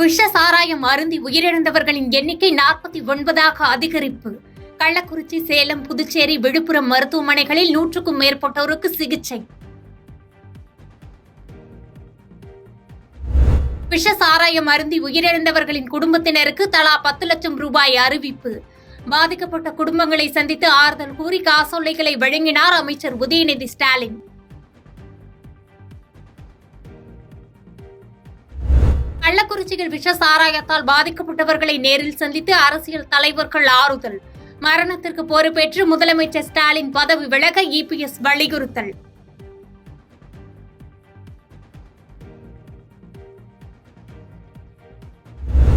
விஷ சாராயம் அருந்தி உயிரிழந்தவர்களின் எண்ணிக்கை 49ஆக அதிகரிப்பு. கள்ளக்குறிச்சி, சேலம், புதுச்சேரி, விழுப்புரம் மருத்துவமனைகளில் 100க்கும் மேற்பட்டோருக்கு சிகிச்சை. விஷ சாராயம் அருந்தி உயிரிழந்தவர்களின் குடும்பத்தினருக்கு தலா 10 லட்சம் ரூபாய் அறிவிப்பு. பாதிக்கப்பட்ட குடும்பங்களை சந்தித்து ஆறுதல் கூறி காசோலைகளை வழங்கினார் அமைச்சர் உதயநிதி ஸ்டாலின். கள்ளக்குறிச்சியில் விஷ சாராயத்தால் பாதிக்கப்பட்டவர்களை நேரில் சந்தித்து அரசியல் தலைவர்கள் ஆறுதல். மரணத்திற்கு பொறுப்பேற்று முதலமைச்சர் ஸ்டாலின் பதவி விலக இபிஎஸ் வலியுறுத்தல்.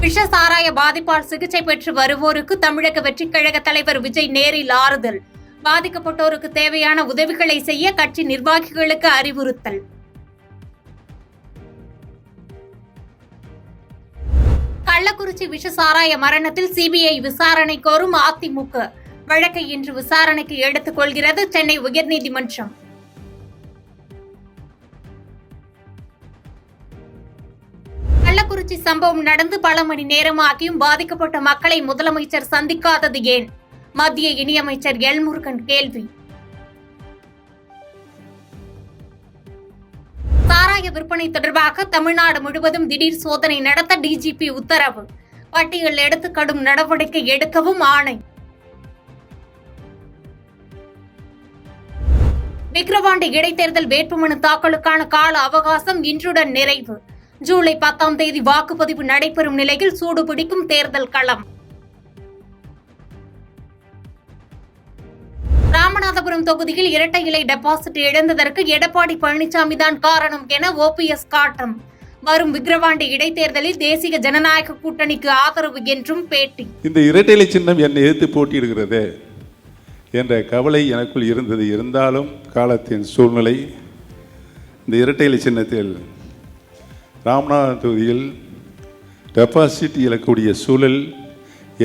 விஷ சாராய பாதிப்பால் சிகிச்சை பெற்று வருவோருக்கு தமிழக வெற்றிக் கழக தலைவர் விஜய் நேரில் ஆறுதல். பாதிக்கப்பட்டோருக்கு தேவையான உதவிகளை செய்ய கட்சி நிர்வாகிகளுக்கு அறிவுறுத்தல். கள்ளக்குறிச்சி விஷ சாராய மரணத்தில் சிபிஐ விசாரணை கோரும் அதிமுக. வழக்கை இன்று விசாரணைக்கு எடுத்துக் கொள்கிறது சென்னை உயர்நீதிமன்றம். கள்ளக்குறிச்சி சம்பவம் நடந்து பல மணி நேரமாகியும் பாதிக்கப்பட்ட மக்களை முதலமைச்சர் சந்திக்காதது ஏன்? மத்திய இணையமைச்சர் எல் முருகன் கேள்வி. சாராய விற்பனை தொடர்பாக தமிழ்நாடு முழுவதும் திடீர் சோதனை நடத்த டிஜிபி உத்தரவு. பட்டியல் எடுத்து கடும் நடவடிக்கை எடுக்கவும் ஆணை. விக்கிரவாண்டி இடைத்தேர்தல் வேட்புமனு தாக்கலுக்கான கால அவகாசம் இன்றுடன் நிறைவு. ஜூலை 10ஆம் தேதி வாக்குப்பதிவு நடைபெறும் நிலையில் சூடுபிடிக்கும் தேர்தல் களம். ராமநாதபுரம் தொகுதியில் இரட்டை இலை டெபாசிட் இழந்ததற்கு எடப்பாடி பழனிசாமி தான் காரணம் என ஓபிஎஸ் காட்டம். வரும் விக்கிரவாண்டி இடைத்தேர்தலில் தேசிய ஜனநாயக கூட்டணிக்கு ஆதரவு என்றும் பேட்டி. இந்த இரட்டை இலை சின்னம் என்னை எதிர்த்து போட்டியிடுகிறது என்ற கவலை எனக்குள் இருந்தது. இருந்தாலும் காலத்தின் சூழ்நிலை இந்த இரட்டை இலை சின்னத்தில் ராமநாதபுரம் தொகுதியில் டெபாசிட் இழக்கக்கூடிய சூழல்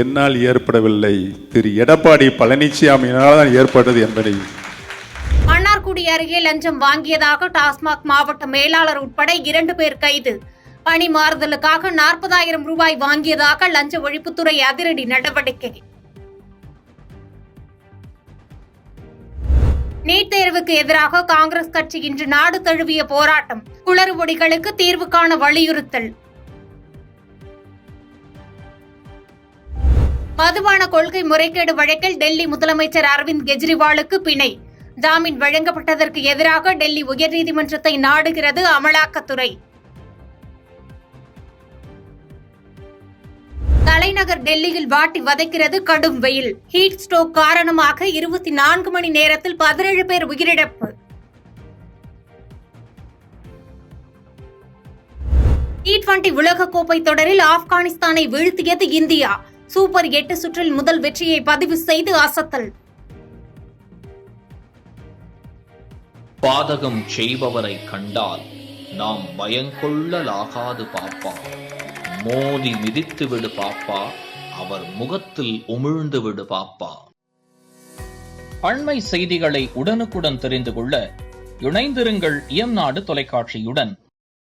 என்னால் ஏற்படவில்லை, திரு எடப்பாடி பழனிசாமியினால் தான் ஏற்பட்டது என்பதை. மன்னார்குடி அருகே லஞ்சம் வாங்கியதாக டாஸ்மாக் மாவட்ட மேலாளர் உட்பட 2 பேர் கைது. பணி மாறுதலுக்காக 40,000 ரூபாய் வாங்கியதாக லஞ்ச ஒழிப்புத்துறை அதிரடி நடவடிக்கை. நீட் தேர்வுக்கு எதிராக காங்கிரஸ் கட்சி இன்று நாடு தழுவிய போராட்டம். குளறுபடிகளுக்கு தீர்வு காண வலியுறுத்தல். மதுபான கொள்கை முறைகேடு வழக்கில் டெல்லி முதலமைச்சர் அரவிந்த் கெஜ்ரிவாலுக்கு பிணை. ஜாமீன் வழங்கப்பட்டதற்கு எதிராக டெல்லி உயர்நீதிமன்றத்தை நாடுகிறது அமலாக்கத்துறை. தலைநகர் டெல்லியில் வாட்டி வதைக்கிறது கடும் வெயில். ஹீட் ஸ்ட்ரோக் காரணமாக 24 மணி நேரத்தில் 17 பேர் உயிரிழப்பு. T20 உலகக்கோப்பை தொடரில் ஆப்கானிஸ்தானை வீழ்த்தியது இந்தியா. சூப்பர் 8 சுற்றில் முதல் வெற்றியை பதிவு செய்து அசத்தல். பாதகம் செய்பவரை கண்டால் நாம் பயங்கொள்ளலாகாது பாப்பா. மோதி மிதித்து விடு பாப்பா, அவர் முகத்தில் உமிழ்ந்து விடு பாப்பா. அண்மை செய்திகளை உடனுக்குடன் தெரிந்து கொள்ள இணைந்திருங்கள் இயம்நாடு தொலைக்காட்சியுடன்.